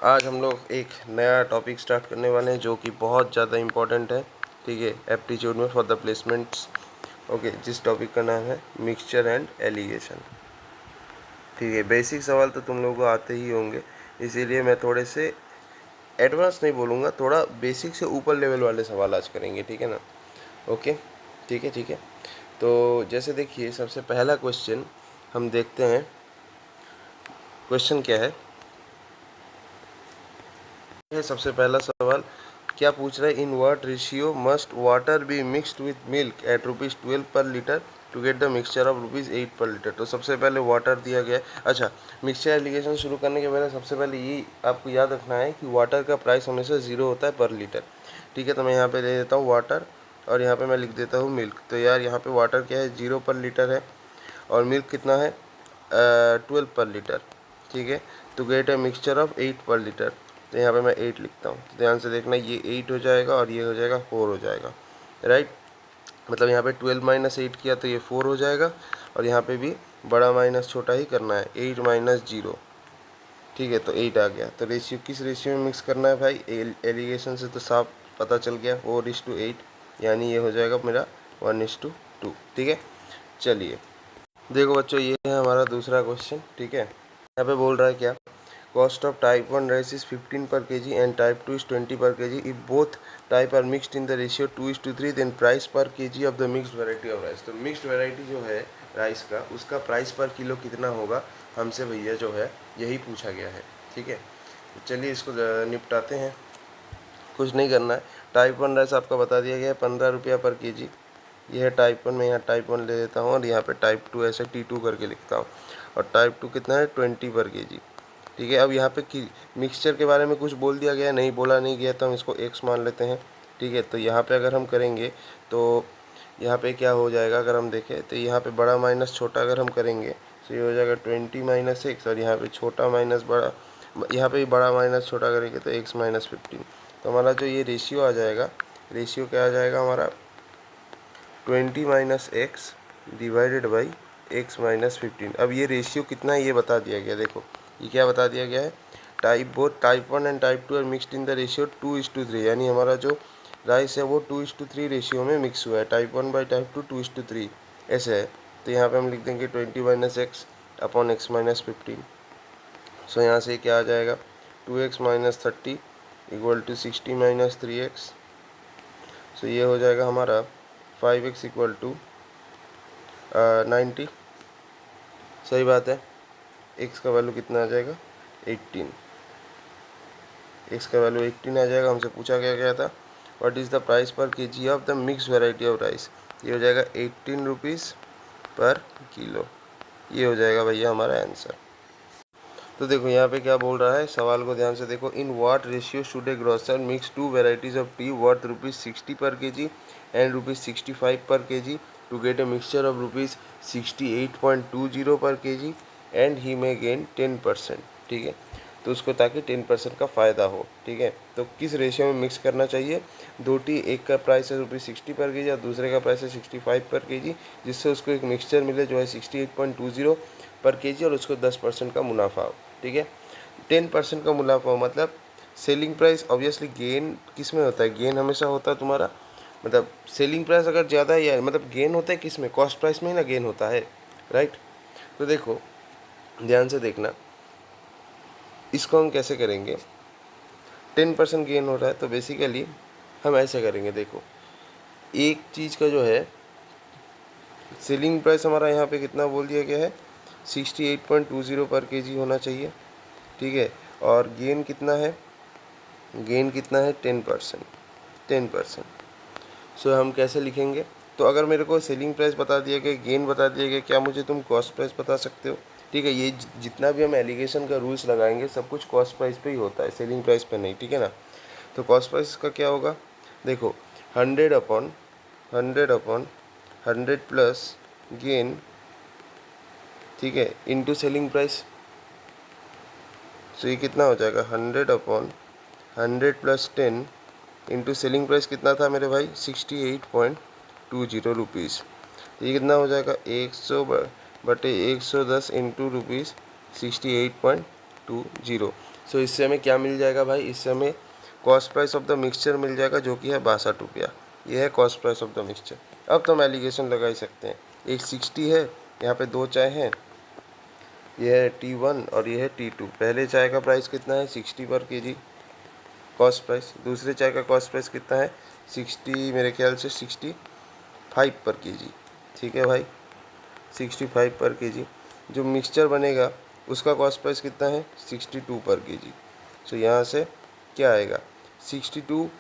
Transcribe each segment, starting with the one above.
आज हम लोग एक नया टॉपिक स्टार्ट करने वाले हैं जो कि बहुत ज़्यादा इम्पोर्टेंट है, ठीक है, एप्टीट्यूड में फॉर द प्लेसमेंट्स। ओके, जिस टॉपिक का नाम है मिक्सचर एंड एलिगेशन। ठीक है, बेसिक सवाल तो तुम लोगों को आते ही होंगे, इसीलिए मैं थोड़े से एडवांस नहीं बोलूँगा, थोड़ा बेसिक से ऊपर लेवल वाले सवाल आज करेंगे, ठीक है ना। ओके, ठीक है, ठीक है। तो जैसे देखिए, सबसे पहला क्वेश्चन हम देखते हैं। क्वेश्चन क्या है? सबसे पहला सवाल क्या पूछ रहा है? In what ratio must water be mixed with milk at ₹12 per litre to get the mixture of ₹8 per litre. तो सबसे पहले वाटर दिया गया है। अच्छा, मिक्सचर एलिगेशन शुरू करने के पहले सबसे पहले ये आपको याद रखना है कि वाटर का प्राइस हमेशा 0 होता है पर लीटर। ठीक है, तो मैं यहाँ पे ले देता हूँ वाटर और यहाँ पे मैं लिख देता हूँ मिल्क। तो यार यहाँ पे वाटर क्या है, 0 पर लीटर है और मिल्क कितना है, 12 पर लीटर। ठीक है, तो गेट है मिक्सचर ऑफ 8 पर लीटर। तो यहाँ पे मैं 8 लिखता हूँ। तो ध्यान से देखना, ये 8 हो जाएगा और ये हो जाएगा 4 हो जाएगा, राइट। मतलब यहाँ पे 12 माइनस 8 किया तो ये 4 हो जाएगा और यहाँ पे भी बड़ा माइनस छोटा ही करना है, 8 माइनस 0। ठीक है, तो 8 आ गया। तो रेशियो किस रेशियो में मिक्स करना है भाई? एलिगेशन से तो साफ पता चल गया, 4:8, यानी ये हो जाएगा मेरा 1:2। ठीक है, चलिए देखो बच्चों, ये है हमारा दूसरा क्वेश्चन। ठीक है, यहाँ पे बोल रहा है क्या, cost of type 1 rice is 15 per KG and type 2 is 20 per KG. If both type are mixed in the ratio 2:3, then price per KG of the mixed variety of rice. तो mixed variety जो है rice का, उसका price पर kilo कितना होगा, हमसे भैया जो है यही पूछा गया है। ठीक है, तो चलिए इसको निपटाते हैं। कुछ नहीं करना है, टाइप 1 राइस आपका बता दिया गया है 15 रुपया पर केजी। ये है टाइप 1, मैं यहाँ टाइप 1 ले लेता हूँ और यहाँ पे टाइप 2 ऐसे T2 करके लिखता हूँ। और टाइप 2 कितना है, 20 पर केजी। ठीक है, अब यहाँ पे मिक्सचर के बारे में कुछ बोल दिया गया, नहीं बोला नहीं गया, तो हम इसको x मान लेते हैं। ठीक है, तो यहाँ पे अगर हम करेंगे तो यहाँ पे क्या हो जाएगा, अगर हम देखें तो यहाँ पे बड़ा माइनस छोटा अगर हम करेंगे तो ये हो जाएगा 20 माइनस x, और यहाँ पे छोटा माइनस बड़ा, यहाँ पे बड़ा माइनस छोटा करेंगे तो x माइनस 15। तो हमारा जो ये रेशियो आ जाएगा, रेशियो क्या आ जाएगा हमारा, 20 minus x divided by x minus 15। अब ये रेशियो कितना है ये बता दिया गया। देखो ये क्या बता दिया गया है, type 1 and type 2 are mixed in the ratio 2:3, यानी हमारा जो राइस है वो 2:3 रेशियो में मिक्स हुआ है। टाइप 1 बाई टाइप 2 2:3 ऐसे है। तो यहाँ पे हम लिख देंगे 20 minus x upon x minus 15। So यहाँ से क्या आ जाएगा, 2x minus 30 equal to 60 minus 3x। So ये हो जाएगा हमारा 5x इक्वल टू 90। सही बात है, x का वैल्यू कितना आ जाएगा, 18। x का वैल्यू 18 आ जाएगा। हमसे पूछा गया था what is the price per KG of the mix variety of rice. ये हो जाएगा 18 रुपीज़ पर किलो। ये हो जाएगा भैया हमारा आंसर। तो देखो यहाँ पे क्या बोल रहा है, सवाल को ध्यान से देखो। In what ratio should a grocer mix 2 varieties of tea worth ₹60 per KG and ₹65 per kg to get a mixture of ₹68.20 per KG and he may gain 10%। ठीक है, तो उसको ताकि 10% का फ़ायदा हो। ठीक है, तो किस रेशियो में मिक्स करना चाहिए, दो टी, एक का प्राइस है ₹60 पर केजी और दूसरे का प्राइस है 65 पर केजी, जिससे उसको एक मिक्सचर मिले जो है 68.20 पर केजी और उसको 10% का मुनाफा हो। ठीक है, 10% का मुनाफा हो मतलब सेलिंग प्राइस, ऑब्वियसली गेन किस में होता है, गेन हमेशा होता है तुम्हारा, मतलब सेलिंग प्राइस अगर ज़्यादा है, मतलब गेन होता है किस में, कॉस्ट प्राइस में ही ना गेन होता है, राइट। तो देखो ध्यान से देखना, इसको हम कैसे करेंगे, 10% गेन हो रहा है तो बेसिकली हम ऐसे करेंगे। देखो एक चीज़ का जो है सेलिंग प्राइस हमारा यहाँ पे कितना बोल दिया गया है, 68.20 पर केजी होना चाहिए। ठीक है, और गेन कितना है, गेन कितना है 10%, 10%। सो हम कैसे लिखेंगे, तो अगर मेरे को सेलिंग प्राइस बता दिया गया, गेन बता दिया गया, क्या मुझे तुम कॉस्ट प्राइस बता सकते हो? ठीक है, ये जितना भी हम एलिगेशन का रूल्स लगाएंगे सब कुछ कॉस्ट प्राइस पे ही होता है, सेलिंग प्राइस पे नहीं। ठीक है ना, तो कॉस्ट प्राइस का क्या होगा, देखो 100 प्लस गेन, ठीक है, इनटू सेलिंग प्राइस। सो ये कितना हो जाएगा, 100 प्लस 10 इंटू सेलिंग प्राइस कितना था मेरे भाई, 68.20 रुपीज़। तो ये कितना हो जाएगा, 100 बटे 110 इंटू ₹68.20। सो इससे हमें क्या मिल जाएगा भाई, इससे हमें cost price of the mixture मिल जाएगा जो कि है 62 रुपया। ये है cost price of the mixture. अब तो हम एलिगेशन लगा ही सकते हैं। एक 60 है, यहाँ पे 2 चाय हैं, ये है T1 और ये है T2। पहले चाय का प्राइस कितना है 60 पर केजी कॉस्ट प्राइस, दूसरे चाय का कॉस्ट प्राइस कितना है 60, मेरे ख्याल से 65 पर केजी। ठीक है भाई, 65 पर केजी। जो मिक्सचर बनेगा उसका कॉस्ट प्राइस कितना है 62 पर केजी। सो यहाँ से क्या आएगा 62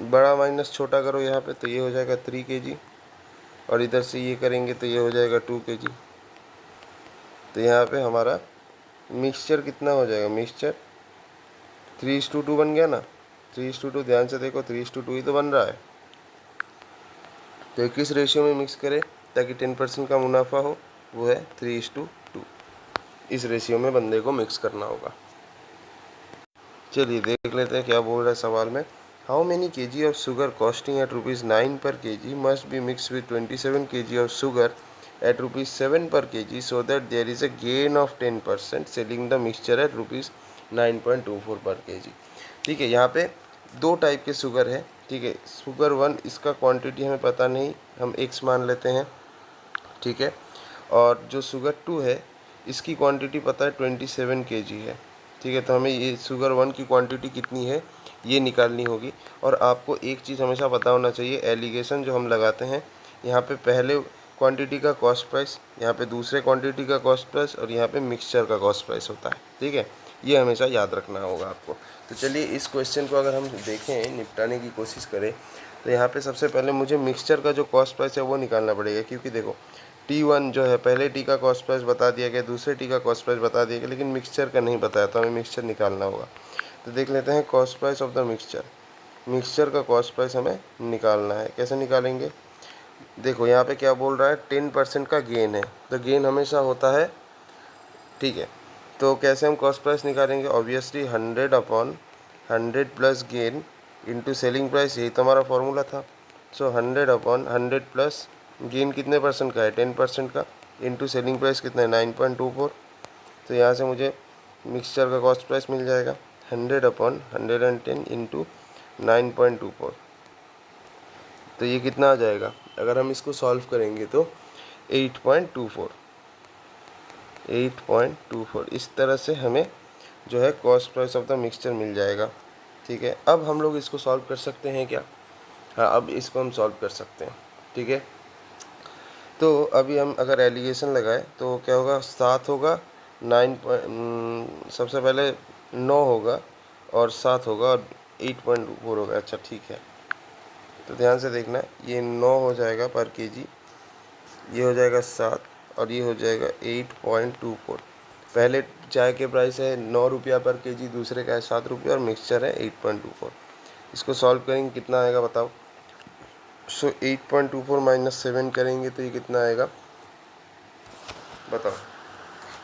बड़ा माइनस छोटा करो यहाँ पे, तो ये हो जाएगा 3 केजी, और इधर से ये करेंगे तो ये हो जाएगा 2 केजी। तो यहाँ पे हमारा मिक्सचर कितना हो जाएगा, मिक्सचर 3:2 बन गया ना, 3:2। ध्यान से देखो 3:2 ही तो बन रहा है। तो किस रेशियो में मिक्स करें ताकि 10% का मुनाफा हो, वो है 3:2। इस रेशियो में बंदे को मिक्स करना होगा। चलिए देख लेते हैं क्या बोल रहा है सवाल में। How many kg of sugar costing at ₹9 per kg must be mix with 27 kg of sugar at ₹7 per kg so that there is a gain of 10% selling the mixture at ₹9.24 per kg। ठीक है, यहाँ पे दो type के sugar है। ठीक है, sugar 1 इसका क्वांटिटी हमें पता नहीं, हम x मान लेते हैं। ठीक है, और जो शुगर 2 है इसकी क्वांटिटी पता है 27 kg है। ठीक है, तो हमें ये शुगर 1 की क्वांटिटी कितनी है ये निकालनी होगी। और आपको एक चीज़ हमेशा पता होना चाहिए, एलिगेशन जो हम लगाते हैं यहाँ पे पहले क्वांटिटी का कॉस्ट प्राइस, यहाँ पे दूसरे क्वांटिटी का कॉस्ट प्राइस, और यहाँ पे मिक्सचर का कॉस्ट प्राइस होता है। ठीक है, ये हमेशा याद रखना होगा आपको। तो चलिए इस क्वेश्चन को अगर हम देखें, निपटाने की कोशिश करें, तो यहाँ पे सबसे पहले मुझे मिक्सचर का जो कॉस्ट प्राइस है वो निकालना पड़ेगा। क्योंकि देखो T1 जो है पहले टी का कॉस्ट प्राइस बता दिया गया, दूसरे टी का कॉस्ट प्राइस बता दिया गया, लेकिन मिक्सचर का नहीं बताया, तो हमें मिक्सचर निकालना होगा। तो देख लेते हैं cost price of the mixture. Mixture का कॉस्ट प्राइस हमें निकालना है, कैसे निकालेंगे। देखो यहाँ पे क्या बोल रहा है 10% का गेन है, तो गेन हमेशा होता है। ठीक है, तो कैसे हम कॉस्ट प्राइस निकालेंगे, obviously 100/100 plus gain into selling price, यही तो हमारा फॉर्मूला था। सो 100/100 प्लस गेन कितने परसेंट का है 10% का, इंटू सेलिंग प्राइस कितना है 9.24। तो यहाँ से मुझे मिक्सचर का कॉस्ट प्राइस मिल जाएगा 100/110 इंटू 9.24। तो ये कितना आ जाएगा, अगर हम इसको सॉल्व करेंगे तो 8.24 इस तरह से हमें जो है cost price of the mixture मिल जाएगा। ठीक है, अब हम लोग इसको सॉल्व कर सकते हैं क्या, हाँ अब इसको हम सॉल्व कर सकते हैं। ठीक है, तो अभी हम अगर एलिगेशन लगाए तो क्या होगा, 7 होगा, 9 सबसे पहले 9 होगा और 7 होगा और 8.24 होगा। अच्छा ठीक है, तो ध्यान से देखना, ये 9 हो जाएगा पर केजी, ये हो जाएगा 7 और ये हो जाएगा 8.24। पहले चाय के प्राइस है 9 रुपया पर केजी, दूसरे का है 7 रुपया और मिक्सचर है 8.24। इसको सॉल्व करेंगे कितना आएगा बताओ। सो 8.24 माइनस 7 करेंगे तो ये कितना आएगा बताओ।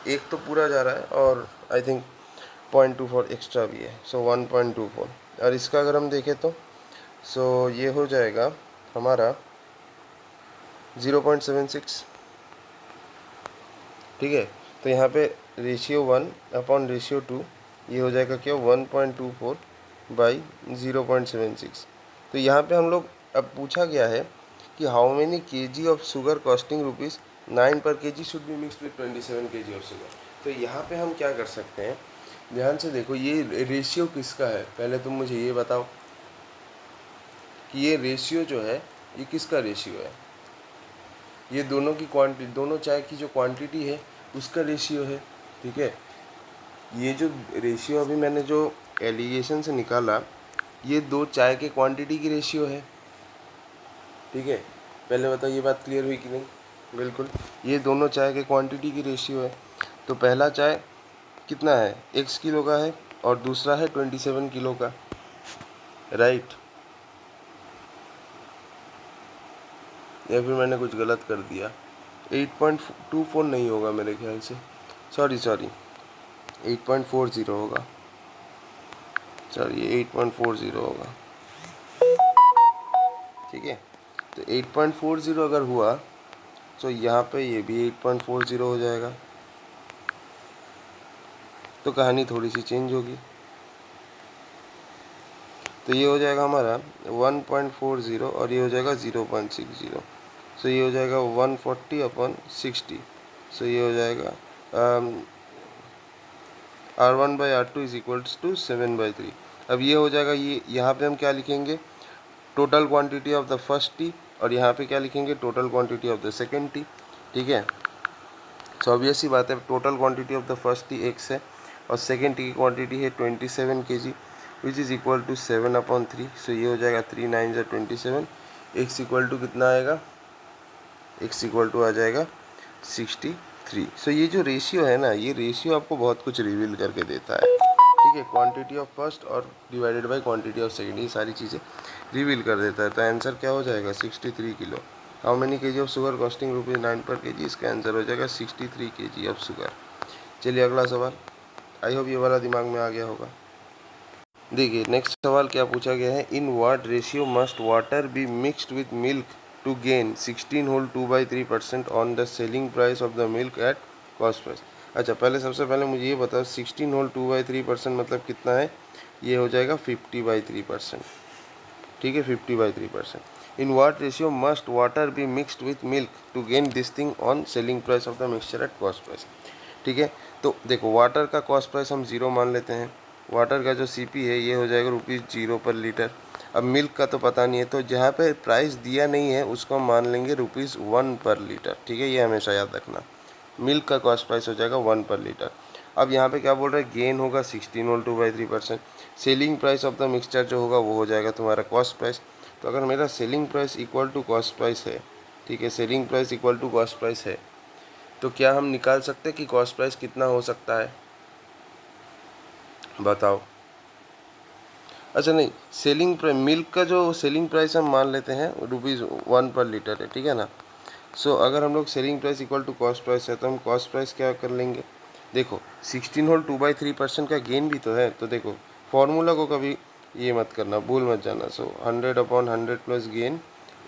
एक तो पूरा जा रहा है और आई थिंक 0.24 एक्स्ट्रा भी है, सो 1.24। और इसका अगर हम देखें तो सो ये हो जाएगा हमारा 0.76। ठीक है, तो यहाँ पे रेशियो 1/रेशियो 2 ये हो जाएगा क्या 1.24/0.76। तो यहाँ पे हम लोग, अब पूछा गया है कि how many kg of sugar costing ₹9 per kg should be mix with 27 kg of sugar. तो यहाँ पे हम क्या कर सकते हैं, ध्यान से देखो, ये रेशियो किसका है, पहले तुम मुझे ये बताओ कि ये रेशियो जो है ये किसका रेशियो है। ये दोनों की क्वांटिटी, दोनों चाय की जो क्वांटिटी है उसका रेशियो है। ठीक है, ये जो रेशियो अभी मैंने जो एलिगेशन से निकाला, ये दो चाय के क्वांटिटी की रेशियो है। ठीक है, पहले बताओ ये बात क्लियर हुई कि नहीं। बिल्कुल, ये दोनों चाय के क्वांटिटी की रेशियो है। तो पहला चाय कितना है x किलो का है और दूसरा है 27 किलो का, राइट। या फिर मैंने कुछ गलत कर दिया, 8.24 नहीं होगा मेरे ख्याल से, सॉरी 8.40 होगा, सॉरी 8.40 होगा। ठीक है, तो 8.40 अगर हुआ तो यहाँ पे ये भी 8.40 हो जाएगा। तो कहानी थोड़ी सी चेंज होगी। तो ये हो जाएगा हमारा 1.40 और ये हो जाएगा 0.60। सो ये हो जाएगा 140/60। सो ये हो जाएगा R1/R2 इज इक्वल्स टू 7/3। अब ये हो जाएगा, ये यहाँ पे हम क्या लिखेंगे, total quantity of the first T, और यहाँ पे क्या लिखेंगे, total quantity of the second T. ठीक है, सो ऑब्वियस सी बात है, total quantity of the first T x है और सेकेंड टी की क्वांटिटी है 27 kg which is equal to 7/3। So ये हो जाएगा 3 9 27। x इक्वल टू कितना आएगा, x इक्वल टू आ जाएगा 63। सो ये जो रेशियो है ना, ये रेशियो आपको बहुत कुछ रिवील करके देता है। ठीक है, क्वांटिटी ऑफ फर्स्ट और divided by quantity of second, ये सारी चीज़ें रिवील कर देता है। तो आंसर क्या हो जाएगा, 63 kilo. How many KG of sugar costing ₹9 पर केजी, इसका आंसर हो जाएगा 63 केजी ऑफ शुगर। चलिए अगला सवाल, आई होप ये वाला दिमाग में आ गया होगा। देखिए नेक्स्ट सवाल क्या पूछा गया है, in what ratio must water be mixed with milk to gain 16 whole 2/3% on the selling price of the milk at cost price. अच्छा, सबसे पहले मुझे ये बताओ 16 होल 2/3% मतलब कितना है, ये हो जाएगा 50/3%। ठीक है, 50/3%। In what ratio must water be mixed with milk to gain this thing on selling price of the mixture at cost price. ठीक है, तो देखो वाटर का कॉस्ट प्राइस हम 0 मान लेते हैं, वाटर का जो CP है ये हो जाएगा ₹0 पर लीटर। अब मिल्क का तो पता नहीं है, तो जहाँ पे प्राइस दिया नहीं है उसको हम मान लेंगे ₹1 पर लीटर। ठीक है, ये हमेशा याद रखना, मिल्क का कॉस्ट प्राइस हो जाएगा 1 पर लीटर। अब यहाँ पे क्या बोल रहे हैं, गेन होगा 16 whole 2/3%। Selling price of the mixture जो होगा वो हो जाएगा तुम्हारा कॉस्ट प्राइस। तो अगर मेरा selling price equal to cost price है, ठीक है, selling price equal to cost price है, तो क्या हम निकाल सकते हैं कि कॉस्ट प्राइस कितना हो सकता है, बताओ। अच्छा नहीं, सेलिंग प्राइस, मिल्क का जो सेलिंग प्राइस हम मान लेते हैं ₹1 पर लीटर है, ठीक है ना। सो अगर हम लोग selling price equal to cost price है तो हम कॉस्ट प्राइस क्या कर लेंगे, देखो 16 होल 2/3% का गेन भी तो है, तो देखो फॉर्मूला को कभी ये मत करना, भूल मत जाना। सो 100/100 plus gain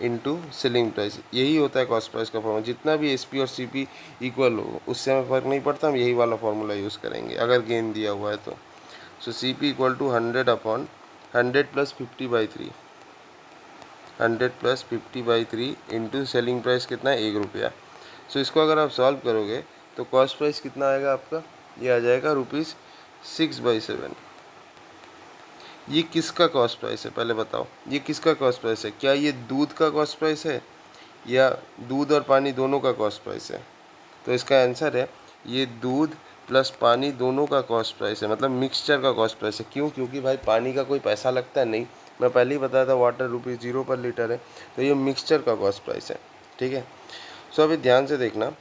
into selling price, यही होता है कॉस्ट प्राइस का फॉर्मूला। जितना भी SP और CP इक्वल हो उससे हमें फ़र्क नहीं पड़ता, हम यही वाला फॉर्मूला यूज़ करेंगे अगर गेन दिया हुआ है तो। So CP equal to 100/100 plus 50/3, 100 plus 50/3 into selling price कितना है, ₹1। सो इसको अगर आप सॉल्व करोगे तो कॉस्ट प्राइस कितना आएगा आपका, ये आ जाएगा ₹6/7। ये किसका कॉस्ट प्राइस है पहले बताओ, ये किसका कॉस्ट प्राइस है, क्या ये दूध का कॉस्ट प्राइस है या दूध और पानी दोनों का कॉस्ट प्राइस है। तो इसका आंसर है ये दूध प्लस पानी दोनों का कॉस्ट प्राइस है, मतलब मिक्सचर का कॉस्ट प्राइस है। क्यों, क्योंकि भाई पानी का कोई पैसा लगता है नहीं, मैं पहले ही बताया था वाटर ₹0 पर लीटर है, तो ये मिक्सचर का कॉस्ट प्राइस है। ठीक है, सो अभी ध्यान से देखना,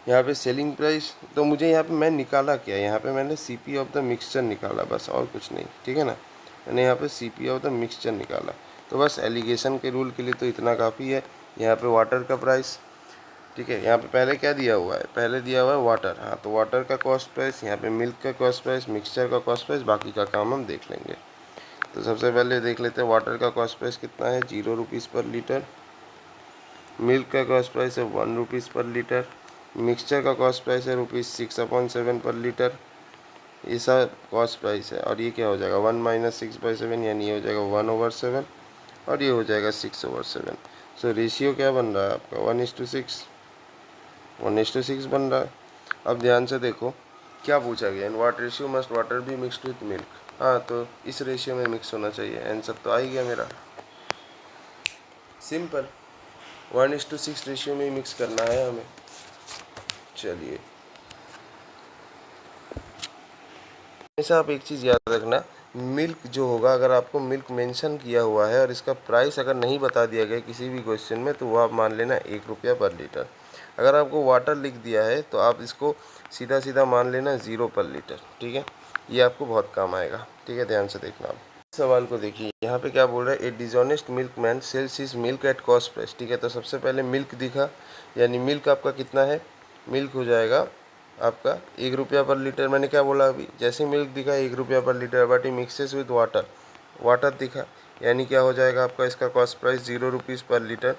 यहाँ पे सेलिंग प्राइस, तो मुझे यहाँ पे मैं निकाला क्या, यहाँ पे मैंने CP ऑफ द मिक्सचर निकाला, बस और कुछ नहीं। ठीक है ना, मैंने यहाँ पे CP ऑफ द मिक्सचर निकाला, तो बस एलिगेशन के रूल के लिए तो इतना काफ़ी है। यहाँ पे वाटर का प्राइस, ठीक है, यहाँ पे पहले क्या दिया हुआ है, पहले दिया हुआ है वाटर, हाँ तो वाटर का कॉस्ट प्राइस, यहाँ पे मिल्क का कॉस्ट प्राइस, मिक्सचर का कॉस्ट प्राइस, बाकी का काम हम देख लेंगे। तो सबसे पहले देख लेते हैं वाटर का कॉस्ट प्राइस कितना है, ₹0 पर लीटर। मिल्क का कॉस्ट प्राइस है ₹1 पर लीटर। मिक्सचर का कॉस्ट प्राइस है ₹6/7 पर लीटर। ये सब कॉस्ट प्राइस है, और ये क्या हो जाएगा 1 - 6/7, यानी ये हो जाएगा 1/7 और ये हो जाएगा 6/7। सो रेशियो क्या बन रहा है आपका 1:6, 1:6 बन रहा है। अब ध्यान से देखो क्या पूछा गया, इन what ratio must water be mixed with milk. हाँ, तो इस रेशियो में मिक्स होना चाहिए, आंसर तो आ ही गया मेरा, सिंपल 1:6 रेशियो में ही मिक्स करना है हमें। चलिए, हमेशा आप एक चीज़ याद रखना, मिल्क जो होगा, अगर आपको मिल्क मेंशन किया हुआ है और इसका प्राइस अगर नहीं बता दिया गया किसी भी क्वेश्चन में, तो वो आप मान लेना ₹1 पर लीटर। अगर आपको वाटर लिख दिया है तो आप इसको सीधा सीधा मान लेना 0 पर लीटर। ठीक है, ये आपको बहुत काम आएगा। ठीक है, ध्यान से देखना आप सवाल को देखिए, यहाँ पे क्या बोल रहा है, a dishonest milkman sells his milk at cost price. ठीक है, तो सबसे पहले मिल्क दिखा, यानी मिल्क आपका कितना है, मिल्क हो जाएगा आपका ₹1 पर लीटर। मैंने क्या बोला अभी, जैसे मिल्क दिखा ₹1 पर litre, but he mixes with water, water दिखा, यानी क्या हो जाएगा आपका इसका कॉस्ट प्राइस ₹0 पर लीटर।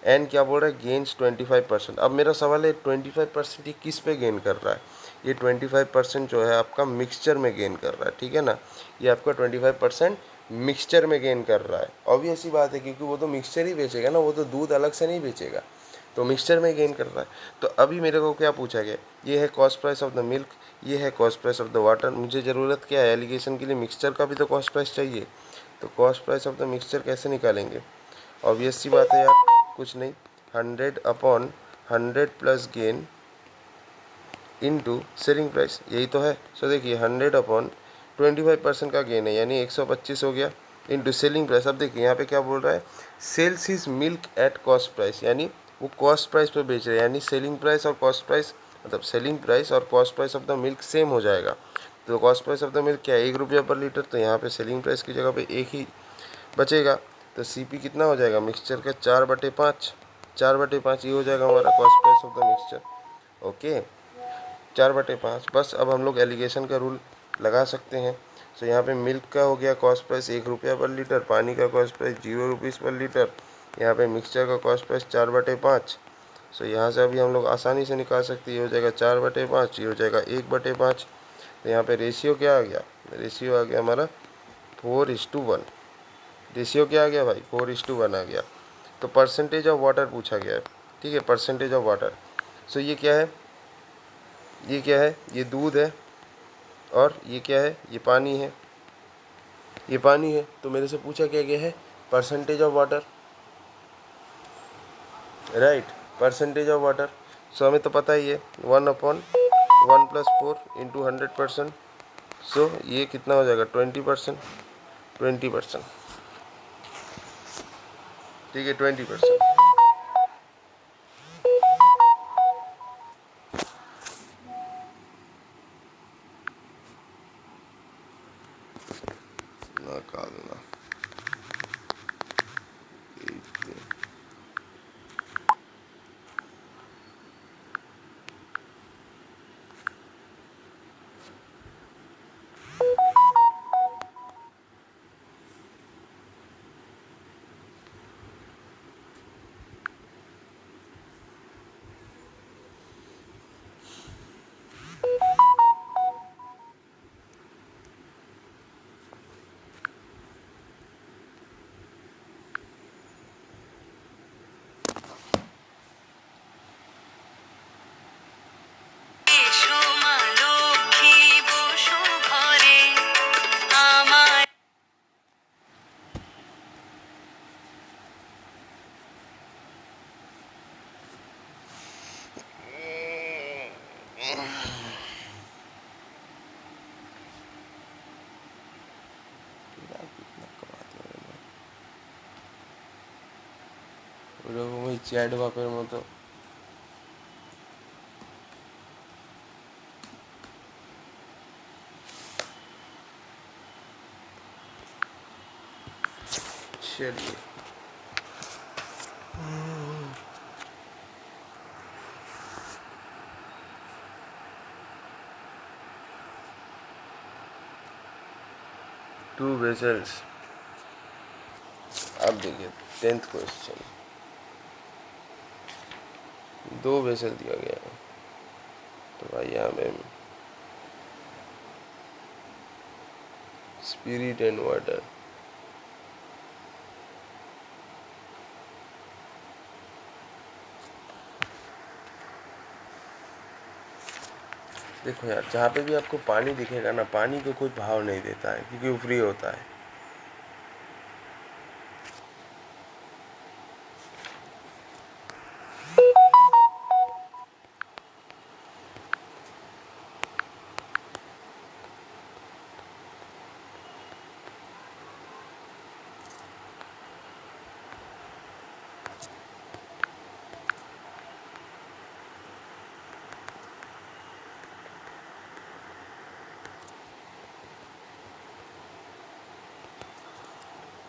एंड क्या बोल रहा है, गेन्स 25%। अब मेरा सवाल है 25% ये किस पे गेन कर रहा है, ये 25% जो है आपका मिक्सचर में गेन कर रहा है। ठीक है ना, ये आपका 25% मिक्सचर में गेन कर रहा है। ऑब्वियस सी बात है, क्योंकि वो तो मिक्सचर ही बेचेगा ना, वो तो दूध अलग से नहीं बेचेगा, तो मिक्सचर में गेन कर रहा है। तो अभी मेरे को क्या पूछा गया, ये है cost price of the milk, ये है cost price of the water. मुझे ज़रूरत क्या है, एलिगेशन के लिए मिक्सचर का भी तो कॉस्ट प्राइस चाहिए। तो cost price of the mixture कैसे निकालेंगे, ऑब्वियस सी बात है यार, कुछ नहीं, 100/100 plus gain into selling price, यही तो है। सो देखिए 100/25% का गेन है, यानी 125 हो गया, इनटू सेलिंग प्राइस। अब देखिए यहाँ पे क्या बोल रहा है, sells is milk at cost price, यानी वो कॉस्ट प्राइस पे बेच रहे हैं, यानी सेलिंग प्राइस और कॉस्ट प्राइस, मतलब सेलिंग प्राइस और cost price of the milk same हो जाएगा। तो cost price of the milk क्या है, 1 रुपया पर लीटर, तो यहाँ पे सेलिंग प्राइस की जगह पे एक ही बचेगा। तो सीपी कितना हो जाएगा मिक्सचर का, 4/5, 4/5 ये हो जाएगा हमारा cost price of the mixture. Okay, 4/5। बस अब हम लोग एलिगेशन का रूल लगा सकते हैं। सो यहाँ पे मिल्क का हो गया कॉस्ट प्राइस 1 रुपया पर लीटर, पानी का कॉस्ट प्राइस 0 रुपीज़ पर लीटर, यहाँ पे मिक्सचर का कॉस्ट प्राइस 4/5। सो यहाँ से अभी हम लोग आसानी से निकाल सकते हैं, ये हो जाएगा 4/5, ये हो जाएगा 1/5। तो यहाँ पे रेशियो क्या आ गया, रेशियो आ गया हमारा 4:1। रेशियो क्या आ गया भाई, 4:1 आ गया। तो परसेंटेज ऑफ वाटर पूछा गया है, ठीक है, परसेंटेज ऑफ वाटर। सो ये क्या है, ये क्या है, ये दूध है, और ये क्या है, ये पानी है, ये पानी है। तो मेरे से पूछा क्या गया है, percentage of water, right, percentage of water. So हमें तो पता ही है 1/1 + 4 इंटू 100%। सो ये कितना हो जाएगा, 20%, 20%, ठीक है, 20%। निकालना チャイルドペルমতো चलिए टू वेसल्स। अब देखिए 10th क्वेश्चन, 2 वेसल दिया गया है, तो भाई यहाँ पे स्पिरिट एंड वाटर, देखो यार, जहाँ पे भी आपको पानी दिखेगा ना, पानी को कोई भाव नहीं देता है, क्योंकि वो फ्री होता है।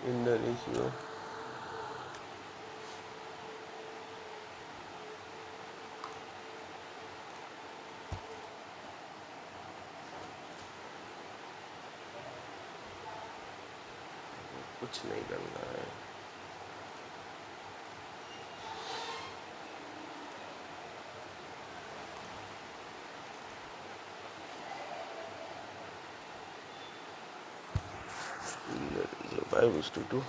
इन द रेशियो कुछ नहीं करना है। इन the ratio 5:2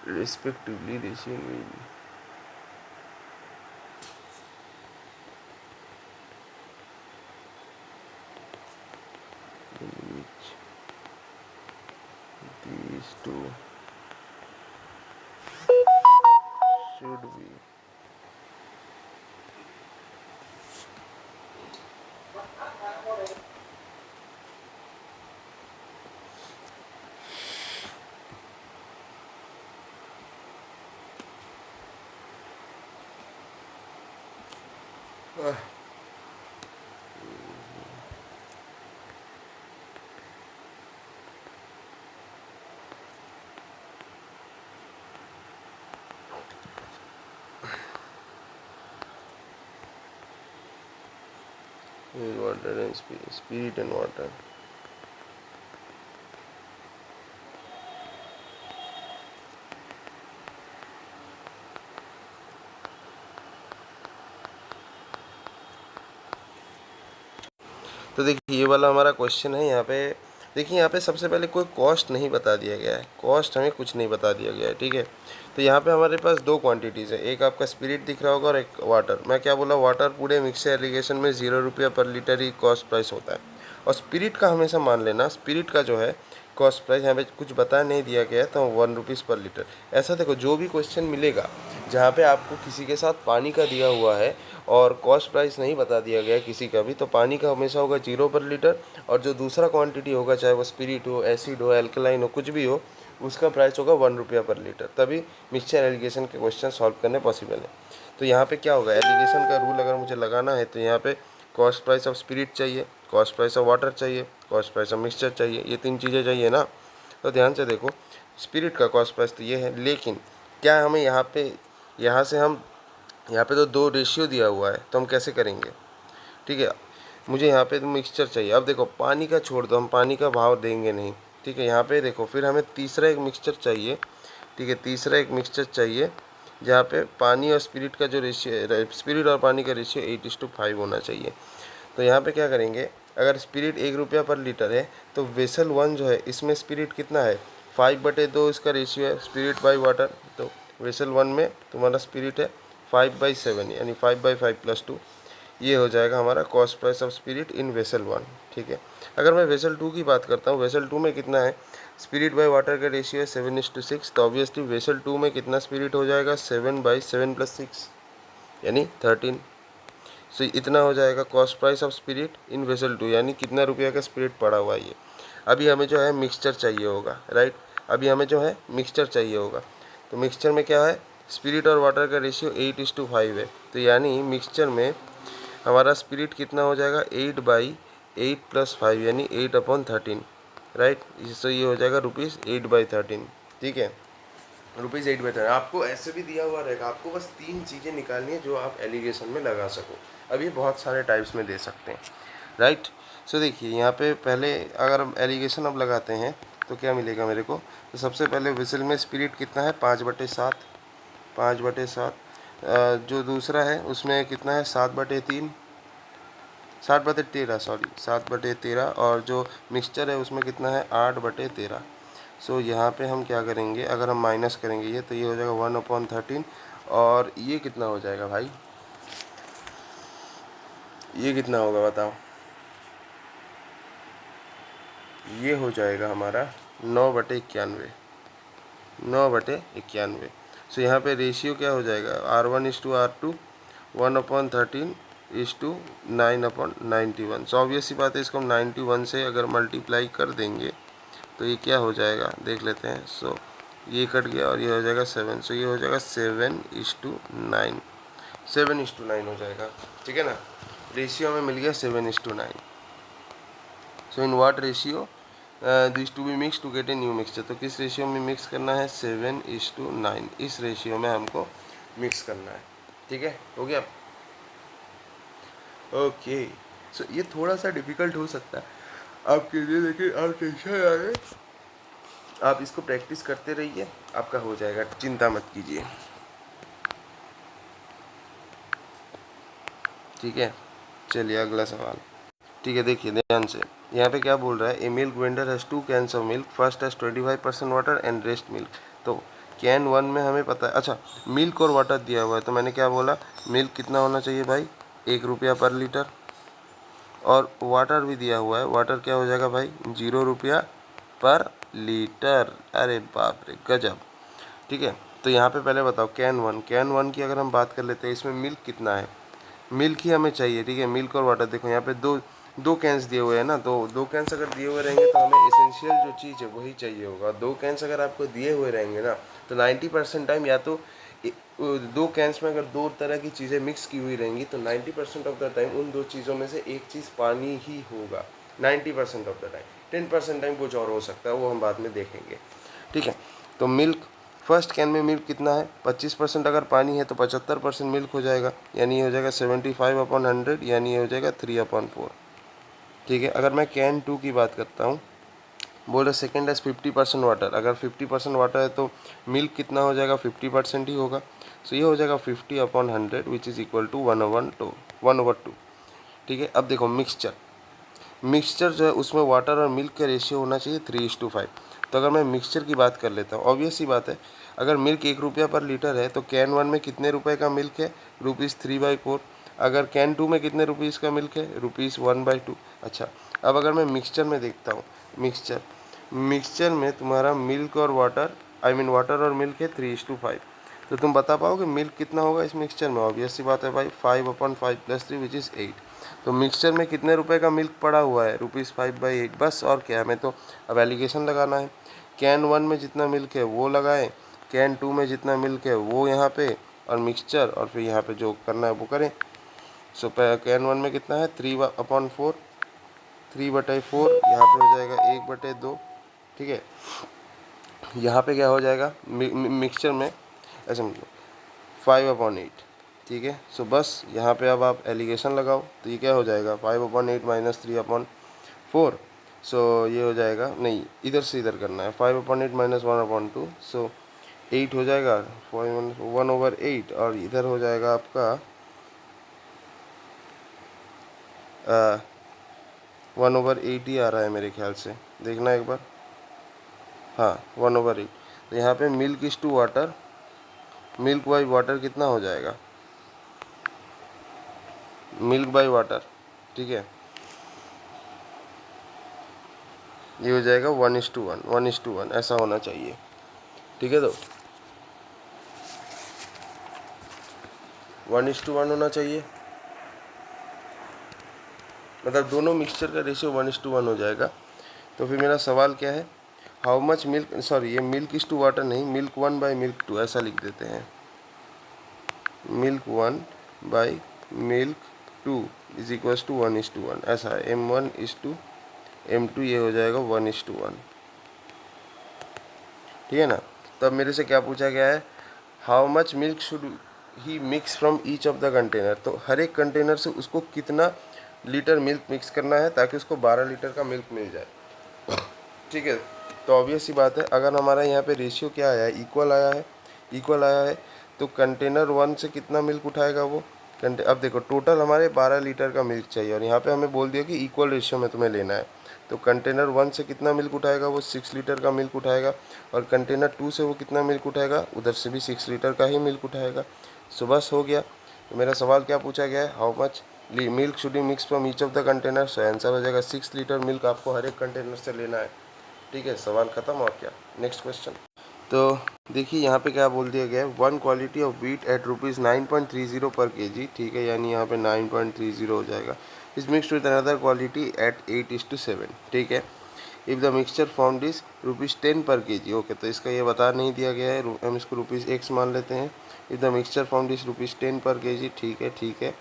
respectively ratio will in which these two should be water and spirit and water. तो देखिए ये वाला हमारा क्वेश्चन है। यहाँ पे देखिए, यहाँ पे सबसे पहले कोई कॉस्ट नहीं बता दिया गया है, कॉस्ट हमें कुछ नहीं बता दिया गया है, ठीक है। तो यहाँ पे हमारे पास दो क्वांटिटीज़ है, एक आपका स्पिरिट दिख रहा होगा और एक वाटर। मैं क्या बोला, वाटर पूरे मिक्सर एलिगेशन में 0 रुपया पर लीटर ही कॉस्ट प्राइस होता है, और स्पिरिट का हमेशा मान लेना, स्पिरिट का जो है कॉस्ट प्राइस यहाँ पे कुछ बता नहीं दिया गया है, तो 1 रुपीज़ पर लीटर। ऐसा देखो, जो भी क्वेश्चन मिलेगा जहाँ पे आपको किसी के साथ पानी का दिया हुआ है और कॉस्ट प्राइस नहीं बता दिया गया है किसी का भी, तो पानी का हमेशा होगा 0 पर लीटर, और जो दूसरा क्वांटिटी होगा, चाहे वो स्पिरिट हो, एसिड हो, एल्कलाइन हो, कुछ भी हो, उसका प्राइस होगा 1 रुपया पर लीटर। तभी मिक्सचर एलिगेशन के क्वेश्चन सॉल्व करने पॉसिबल है। तो यहाँ पे क्या होगा, एलिगेशन का रूल अगर मुझे लगाना है तो यहाँ पे कॉस्ट प्राइस ऑफ स्पिरिट चाहिए, कॉस्ट प्राइस ऑफ वाटर चाहिए, कॉस्ट प्राइस ऑफ मिक्सचर चाहिए, ये 3 चीज़ें चाहिए ना। तो ध्यान से देखो, स्पिरिट का कॉस्ट प्राइस तो ये है, लेकिन क्या हमें यहाँ पे, यहाँ से हम, यहाँ पे तो 2 रेशियो दिया हुआ है, तो हम कैसे करेंगे, ठीक है। मुझे यहाँ पे तो मिक्सचर चाहिए। अब देखो, पानी का छोड़ दो, हम पानी का भाव देंगे नहीं, ठीक है। यहाँ पे देखो, फिर हमें तीसरा एक मिक्सचर चाहिए, ठीक है, तीसरा एक मिक्सचर चाहिए जहाँ पे पानी और स्पिरिट का जो रेशियो, स्पिरिट और पानी का रेशियो 8:5 होना चाहिए। तो यहाँ पे क्या करेंगे, अगर स्पिरिट 1 रुपया पर लीटर है, तो वेसल 1 जो है, इसमें स्पिरिट कितना है, 5/2 इसका रेशियो है, स्पिरिट बाई वाटर। तो वेसल 1 में तुम्हारा स्पिरिट है 5/7, यानी 5/5 + 2, ये हो जाएगा हमारा cost price of spirit in vessel 1, ठीक है। अगर मैं वेसल 2 की बात करता हूँ, वेसल 2 में कितना है, स्पिरिट बाई वाटर का रेशियो है 7:6, तो ऑब्वियसली वेसल 2 में कितना स्पिरिट हो जाएगा, 7/7 + 6, यानी 13। सो इतना हो जाएगा cost price of spirit in vessel 2, यानी कितना रुपया का स्पिरिट पड़ा हुआ है ये। अभी हमें जो है मिक्सचर चाहिए होगा, राइट। अभी हमें जो है मिक्सचर चाहिए होगा, तो मिक्सचर में क्या है, स्पिरिट और वाटर का रेशियो 8:5 है, तो यानी मिक्सचर में हमारा स्पिरिट कितना हो जाएगा, 8/8 + 5, यानी 8/13, राइट। सो ये हो जाएगा ₹8/13, ठीक है, ₹8/13। आपको ऐसे भी दिया हुआ रहेगा, आपको बस 3 चीज़ें निकालनी है जो आप एलिगेशन में लगा सको। अभी बहुत सारे टाइप्स में दे सकते हैं, राइट। सो देखिए, यहाँ पे पहले अगर हम एलिगेशन अब लगाते हैं तो क्या मिलेगा मेरे को, तो सबसे पहले विसल में स्पिरिट कितना है, 5/7, 5/7। जो दूसरा है उसमें कितना है, 7/3, 7/13, सॉरी 7/13, और जो मिक्सचर है उसमें कितना है, 8/13। सो यहाँ पे हम क्या करेंगे, अगर हम माइनस करेंगे ये, तो ये हो जाएगा 1/13, और ये कितना हो जाएगा भाई, ये कितना होगा बताओ, ये हो जाएगा हमारा 9/91, 9/91। सो यहाँ पे रेशियो क्या हो जाएगा, R1:R2, 1/13:9/91। सो ऑब्वियस सी बात है, इसको हम 91 से अगर मल्टीप्लाई कर देंगे तो ये क्या हो जाएगा, देख लेते हैं। सो ये कट गया और ये हो जाएगा 7, सो ये हो जाएगा 7:9, 7:9 हो जाएगा, ठीक है ना। रेशियो हमें मिल गया 7:9। So in what ratio this to be mix to get a new mixture, तो किस रेशियो में मिक्स करना है, 7:9, इस रेशियो में हमको मिक्स करना है, ठीक है, हो गया। ओके, सो ये थोड़ा सा डिफिकल्ट हो सकता है आपके लिए, लेकिन आप टेंशन आए, आप इसको प्रैक्टिस करते रहिए, आपका हो जाएगा, चिंता मत कीजिए। ठीक है, चलिए अगला सवाल। ठीक है, देखिए ध्यान से, यहाँ पे क्या बोल रहा है, a milk vendor has 2 cans of milk, first has 25% water and rest milk. तो कैन 1 में हमें पता है, अच्छा मिल्क और वाटर दिया हुआ है, तो मैंने क्या बोला, मिल्क कितना होना चाहिए भाई, 1 रुपया पर लीटर, और वाटर भी दिया हुआ है, वाटर क्या हो जाएगा भाई, 0 रुपया पर लीटर। अरे बाप रे गजब। ठीक है, तो यहाँ पे पहले बताओ कैन वन की अगर हम बात कर लेते हैं, इसमें मिल्क कितना है, मिल्क ही हमें चाहिए। ठीक है, मिल्क और वाटर, देखो यहाँ पे दो दो कैंस दिए हुए हैं ना, तो 2 कैंस अगर दिए हुए रहेंगे तो हमें एसेंशियल जो चीज़ है वही चाहिए होगा। 2 कैंस अगर आपको दिए हुए रहेंगे ना, तो 90% टाइम या तो 2 कैंस में अगर 2 तरह की चीज़ें मिक्स की हुई रहेंगी तो 90% ऑफ द टाइम उन 2 चीज़ों में से एक चीज़ पानी ही होगा, 90% ऑफ द टाइम। 10% टाइम कुछ और हो सकता है, वो हम बाद में देखेंगे। ठीक है, तो मिल्क, फर्स्ट कैन में मिल्क कितना है, 25% अगर पानी है तो 75% मिल्क हो जाएगा, यानी ये हो जाएगा 75/100, यानी ये हो जाएगा 3/4। ठीक है, अगर मैं कैन 2 की बात करता हूँ, बोल रहे सेकेंड एज 50% वाटर, अगर 50% वाटर है तो मिल्क कितना हो जाएगा, 50% ही होगा। सो ये हो जाएगा 50/100 विच इज़ इक्वल टू 1/2। ठीक है, अब देखो मिक्सचर जो है उसमें वाटर और मिल्क का रेशियो होना चाहिए 3:5। तो अगर मैं मिक्सचर की बात कर लेता हूँ, ऑब्वियस सी बात है, अगर मिल्क 1 रुपया पर लीटर है तो कैन 1 में कितने रुपए का मिल्क है, ₹3/4। अगर कैन 2 में कितने रुपीज़ का मिल्क है, ₹1/2। अच्छा, अब अगर मैं मिक्सचर में देखता हूँ, मिक्सचर में तुम्हारा मिल्क और वाटर, आई मीन वाटर और मिल्क है 3:5। तो तुम बता पाओगे मिल्क कितना होगा इस मिक्सचर में, ऑब्वियस सी बात है भाई, 5/5 + 3 विच इज़ 8। तो मिक्सचर में कितने रुपए का मिल्क पड़ा हुआ है, ₹5/8, बस। और क्या, हमें तो अब एलिगेशन लगाना है। कैन 1 में जितना मिल्क है वो लगाएं, कैन 2 में जितना मिल्क है वो यहाँ पे, और मिक्सचर, और फिर यहाँ पे जो करना है वो करें। सो कैन 1 में कितना है, 3/4, 3/4 यहाँ पे हो जाएगा 1/2। ठीक है, यहाँ पे क्या हो जाएगा मिक्सचर में, ऐसे मतलब 5/8। ठीक है, सो बस यहाँ पे अब आप एलिगेशन लगाओ, तो ये क्या हो जाएगा, 5/8 - 3/4। सो ये हो जाएगा, नहीं इधर से इधर करना है, 5/8 - 1/2, सो 8 हो जाएगा, 1/8, और इधर हो जाएगा आपका 1/8 ही आ रहा है मेरे ख्याल से, देखना एक बार, हाँ 1/8। तो यहाँ पे milk is to water, milk by water कितना हो जाएगा, मिल्क बाई वाटर, ठीक है, ये हो जाएगा 1:1, 1:1 ऐसा होना चाहिए। ठीक है, तो 1:1 होना चाहिए, मतलब दोनों मिक्सचर का रेशियो 1:1 हो जाएगा। तो फिर मेरा सवाल क्या है, हाउ मच मिल्क, सॉरी ये मिल्क इज टू वाटर नहीं, मिल्क 1 बाई मिल्क 2 ऐसा लिख देते हैं, milk 1 by milk 2 is equals to 1:1 ऐसा है, M1:M2, ये हो जाएगा 1:1। ठीक है ना, तो अब मेरे से क्या पूछा गया है, how much milk should he mix from each of the container. तो हर एक कंटेनर से उसको कितना लीटर मिल्क मिक्स करना है ताकि उसको 12 लीटर का मिल्क मिल जाए। ठीक है, तो ऑब्वियस सी बात है, अगर हमारा यहाँ पे रेशियो क्या आया है, इक्वल आया है, तो कंटेनर 1 से कितना मिल्क उठाएगा वो अब देखो टोटल हमारे 12 लीटर का मिल्क चाहिए, और यहाँ पे हमें बोल दिया कि इक्वल रेशियो में तुम्हें लेना है। तो कंटेनर 1 से कितना मिल्क उठाएगा, वो 6 लीटर का मिल्क उठाएगा, और कंटेनर 2 से वो कितना मिल्क उठाएगा, उधर से भी 6 लीटर का ही मिल्क उठाएगा। सो बस हो गया। तो मेरा सवाल क्या पूछा गया है, how much milk should you mix from each of the container. So answer हो जाएगा 6 लीटर मिल्क आपको हर एक कंटेनर से लेना है। ठीक है, सवाल ख़त्म, और क्या, नेक्स्ट क्वेश्चन। तो देखिए यहाँ पे क्या बोल दिया गया है, 1 क्वालिटी ऑफ व्हीट एट ₹9.30 पर केजी। ठीक है, यानी यहाँ पे 9.30 हो जाएगा, is mixed with another quality eight 8:7। ठीक है, if the mixture formed is ₹10 per KG. Okay, तो इसका ये बता नहीं दिया गया है, हम इसको ₹X मान लेते हैं। If the mixture formed is ₹10 per KG, ठीक है,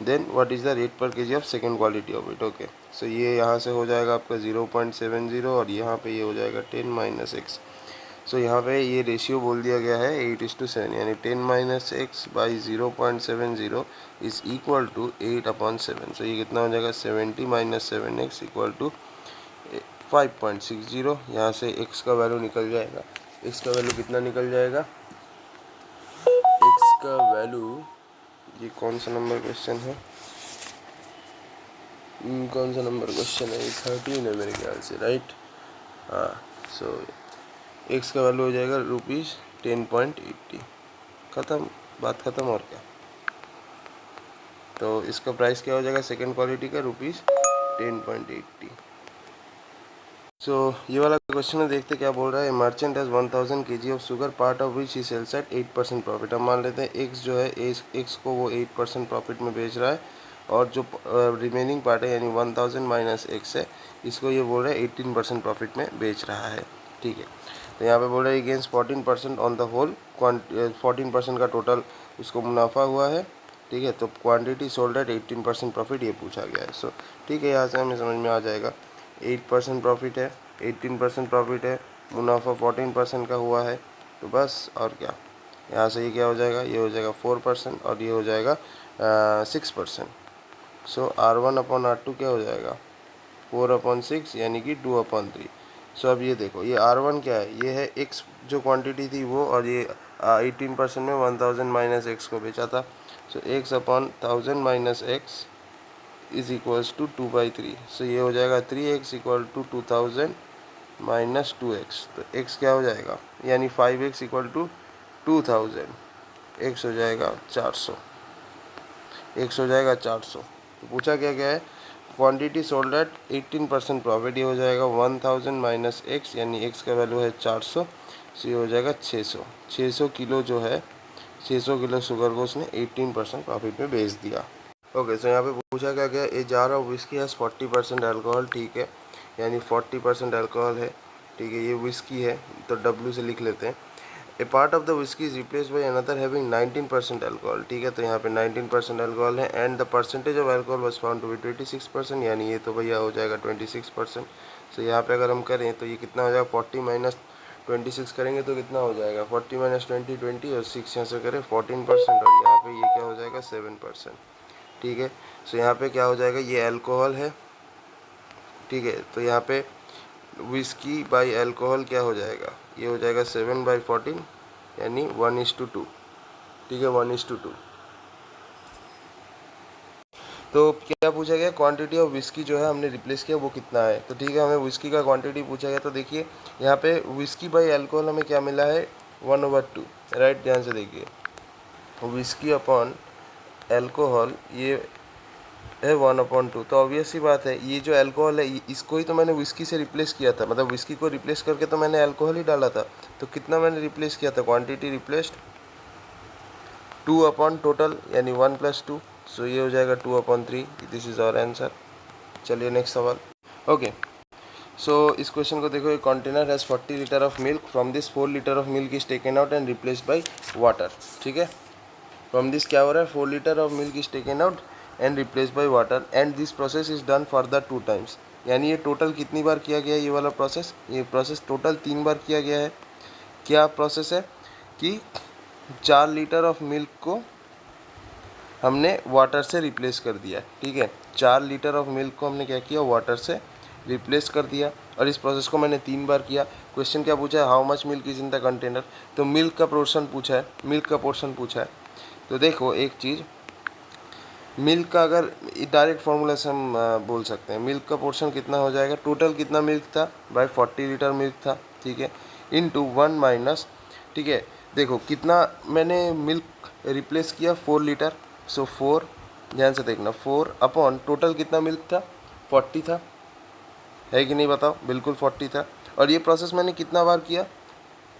then what is the rate per KG of second quality of it. Okay, so ये यहाँ से हो जाएगा आपका 0.70, और यहाँ पे ये हो जाएगा 10 - x। सो यहाँ पे ये रेशियो बोल दिया गया है 8:7, यानी 10 - x by 0.70 is equal to 8/7। So ये कितना हो जाएगा, 70 - 7x इक्वल टू 5.60। यहाँ से x का वैल्यू निकल जाएगा, x का वैल्यू कितना निकल जाएगा, x का वैल्यू, ये कौन सा नंबर क्वेश्चन है, कौन सा नंबर क्वेश्चन है? 13 है मेरे ख्याल से, राइट? हाँ। सो एक्स का वैल्यू हो जाएगा ₹10.80। ख़त्म, बात ख़त्म। और क्या? तो इसका प्राइस क्या हो जाएगा सेकेंड क्वालिटी का? ₹10.80। सो ये वाला क्वेश्चन है, देखते क्या बोल रहा है। Merchant has 1000 kg of sugar, part of which he sells at 8% profit. हम मान लेते हैं एक्स जो है, एक्स को वो 8% प्रॉफिट में बेच रहा है, और जो रिमेनिंग पार्ट है यानी 1000 माइनस एक्स है, इसको ये बोल रहा है 18% प्रॉफिट में बेच रहा है। ठीक है, तो यहाँ पे बोल रहा है अगेंस्ट 14% ऑन द होल, 14% का टोटल उसको मुनाफा हुआ है। ठीक है, तो क्वांटिटी सोल्ड एट 18% प्रॉफिट ये पूछा गया है। सो ठीक है, यहाँ से हमें समझ में आ जाएगा 8% प्रॉफिट है, 18% प्रॉफिट है, मुनाफा 14% का हुआ है, तो बस। और क्या, यहाँ से ये क्या हो जाएगा? ये हो जाएगा 4% और ये हो जाएगा 6%। सो R1/R2 क्या हो जाएगा? 4/6 यानी कि 2/3। सो अब ये देखो, ये R1 क्या है? ये है एक्स जो क्वांटिटी थी वो, और ये 18% में 1000 माइनस एक्स को बेचा था। सो x/1000 minus x is equals to 2/3। So ये हो जाएगा 3x equal to 2000 minus 2x। तो x क्या हो जाएगा? यानी 5x इक्वल टू 2000, x हो जाएगा 400, x हो जाएगा 400। तो पूछा क्या गया है? क्वांटिटी सोल्ड एट 18% प्रॉफिट, ये हो जाएगा 1000 माइनस एक्स, यानी x का वैल्यू है 400। सो ये हो जाएगा 600। 600 किलो जो है, 600 किलो शुगर को उसने 18% प्रॉफिट में बेच दिया। ओके, सो यहाँ पे पूछा क्या गया? A jar of whisky has 40% alcohol. ठीक है, यानी 40% अल्कोहल है। ठीक है, ये विस्की है, तो W से लिख लेते हैं। A part of the whisky is replace by another having 19% alcohol. ठीक है, तो यहाँ पे 19% अल्कोहल है, and the percentage of alcohol was found to be 26%, यानी ये तो भैया हो जाएगा 26%। सो यहाँ पे अगर हम करें तो ये कितना हो जाएगा? 40 माइनस 26 करेंगे तो कितना हो जाएगा? 40 माइनस 20, 20, और 6 यहाँ से करें 14%, और यहाँ पे ये क्या हो जाएगा? 7%। ठीक है, सो यहाँ पे क्या हो जाएगा? ये अल्कोहल है। ठीक है, तो यहाँ पे विस्की बाई अल्कोहल क्या हो जाएगा? ये हो जाएगा 7/14, यानी 1:2। ठीक है, 1:2। तो क्या पूछा गया? क्वांटिटी ऑफ विस्की जो है हमने रिप्लेस किया वो कितना है? तो ठीक है, हमें विस्की का क्वांटिटी पूछा गया। तो देखिए यहाँ पे विस्की बाई अल्कोहल हमें क्या मिला है? 1/2, राइट? ध्यान से देखिए, विस्की अपॉन अल्कोहल ये है 1/2। तो ऑब्वियस सी बात है, ये जो अल्कोहल है इसको ही तो मैंने विस्की से रिप्लेस किया था, मतलब विस्की को रिप्लेस करके तो मैंने अल्कोहल ही डाला था। तो कितना मैंने रिप्लेस किया था? क्वांटिटी रिप्लेस्ड 2 टोटल, यानी 1 + 2। सो ये हो जाएगा 2/3। This is our answer. चलिए नेक्स्ट सवाल। ओके, सो इस क्वेश्चन को देखो। A container has 40 litre of milk, from this 4 litre of milk is taken out and replaced by water. ठीक है, फ्रॉम दिस क्या हो रहा है? 4 litre of milk is taken out and replace by water, and this process is done further 2 times. यानी ये total कितनी बार किया गया है? ये वाला प्रोसेस, ये प्रोसेस टोटल 3 बार किया गया है। क्या प्रोसेस है? कि 4 लीटर ऑफ मिल्क को हमने वाटर से रिप्लेस कर दिया। ठीक है, 4 लीटर ऑफ मिल्क को हमने क्या किया? वाटर से रिप्लेस कर दिया, और इस प्रोसेस को मैंने 3 बार किया। क्वेश्चन क्या पूछा है? How much milk is in the container. तो मिल्क का पोर्शन पूछा है, मिल्क का पोर्शन पूछा है। तो देखो एक चीज़, मिल्क का अगर डायरेक्ट फार्मूला से हम बोल सकते हैं, मिल्क का पोर्शन कितना हो जाएगा? टोटल कितना मिल्क था? बाय 40 लीटर मिल्क था। ठीक है, इनटू 1 माइनस। ठीक है, देखो कितना मैंने मिल्क रिप्लेस किया? 4 लीटर। सो 4, ध्यान से देखना, 4 अपॉन टोटल कितना मिल्क था? 40 था, है कि नहीं बताओ? बिल्कुल 40 था। और ये प्रोसेस मैंने कितना बार किया?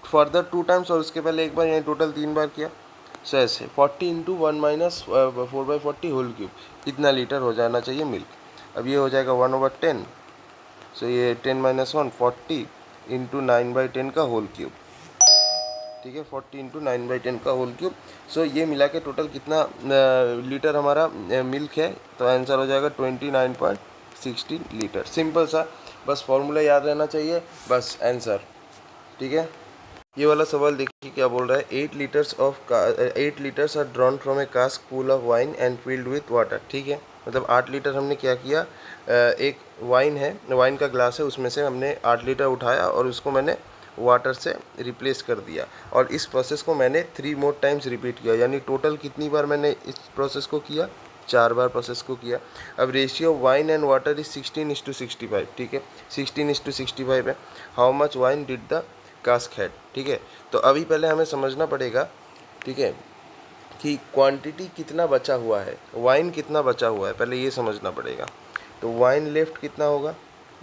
फर्दर 2 टाइम्स, और उसके पहले एक बार, यानी टोटल 3 बार किया। सो ऐसे 40 इंटू 1 माइनस 4/40 होल क्यूब, इतना लीटर हो जाना चाहिए मिल्क। अब ये हो जाएगा 1/10। सो ये 10 माइनस 1 40 इंटू 9/10 का होल क्यूब। ठीक है, 40 इंटू 9/10 का होल क्यूब। सो ये मिला के टोटल कितना लीटर हमारा मिल्क है? तो आंसर हो जाएगा 29.16 लीटर। सिंपल सा, बस फॉर्मूला याद रहना चाहिए, बस आंसर। ठीक है, ये वाला सवाल देखिए क्या बोल रहा है। 8 litres are drawn from a cask full of wine and filled with water. ठीक है, मतलब 8 लीटर हमने क्या किया? एक वाइन है, वाइन का ग्लास है, उसमें से हमने 8 लीटर उठाया और उसको मैंने वाटर से रिप्लेस कर दिया, और इस प्रोसेस को मैंने 3 मोर टाइम्स रिपीट किया। यानी टोटल कितनी बार मैंने इस प्रोसेस को किया? 4 बार प्रोसेस को किया। अब ratio wine and water is 16:65, ठीक है, 16:65 है। How much wine did the cask had, ठीक है। तो अभी पहले हमें समझना पड़ेगा, ठीक है, कि क्वांटिटी कितना बचा हुआ है, वाइन कितना बचा हुआ है, पहले ये समझना पड़ेगा। तो वाइन लेफ्ट कितना होगा,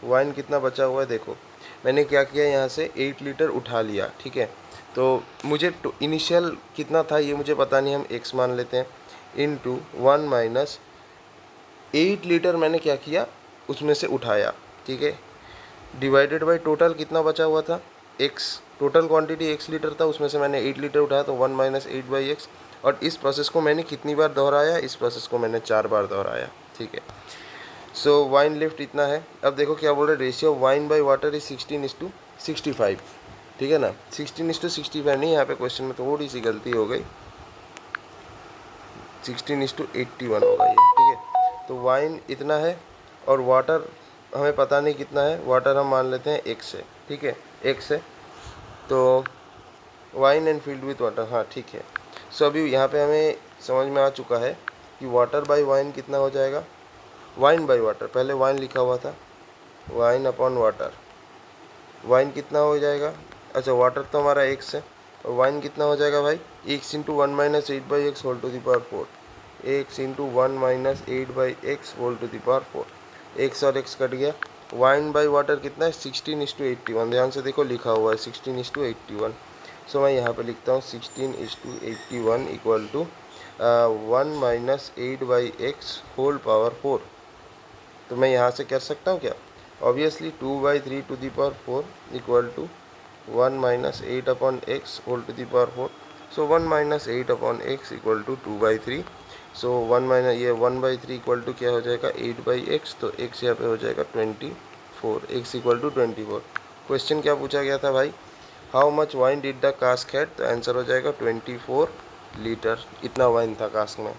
वाइन कितना बचा हुआ है, देखो मैंने क्या किया, यहाँ से 8 लीटर उठा लिया, ठीक है। तो मुझे इनिशियल कितना था ये मुझे पता नहीं, हम x मान लेते हैं, इनटू 1 माइनस 8 लीटर मैंने क्या किया, उसमें से उठाया, ठीक है, डिवाइडेड बाई टोटल कितना बचा हुआ था, x, total quantity x litre था, उसमें से मैंने 8 लीटर उठाया, तो 1 माइनस 8/x। और इस प्रोसेस को मैंने कितनी बार दोहराया, इस प्रोसेस को मैंने 4 बार दोहराया, ठीक है। सो वाइन लेफ्ट इतना है। अब देखो क्या बोल रहे, ratio wine by water is 16:65, ठीक है ना, 16:65 नहीं, यहाँ पे क्वेश्चन में थोड़ी सी गलती हो गई, 16:81 होगा ये, ठीक है। तो वाइन इतना है और वाटर हमें पता नहीं कितना है, वाटर हम मान लेते हैं x है, ठीक है, x है। तो wine and field with water, हाँ ठीक है। सो अभी यहाँ पे हमें समझ में आ चुका है कि वाटर बाय वाइन कितना हो जाएगा, वाइन बाय वाटर, पहले वाइन लिखा हुआ था, वाइन अपॉन वाटर, वाइन कितना हो जाएगा, अच्छा वाटर तो हमारा x है, और वाइन कितना हो जाएगा भाई, x into 1 minus 8/x whole to the power 4, x into 1 minus 8/x whole to the power 4, x और x कट गया। वाइन बाई वाटर कितना है, 16:81, ध्यान से देखो लिखा हुआ है 16:81। सो मैं यहाँ पे लिखता हूँ 16:81 equal to 1 minus 8/x whole power 4। तो मैं यहाँ से कर सकता हूँ क्या, obviously 2/3 to the power 4 equal to 1 minus 8/x whole to the power 4। So 1 minus 8/x equal to 2/3। So 1 minus ये 1/3 इक्वल टू क्या हो जाएगा, 8/x, तो x यहाँ पे हो जाएगा 24, x इक्वल टू 24। क्वेश्चन क्या पूछा गया था भाई, how much wine did the cask had, तो आंसर हो जाएगा 24 लीटर, इतना वाइन था कास्क में।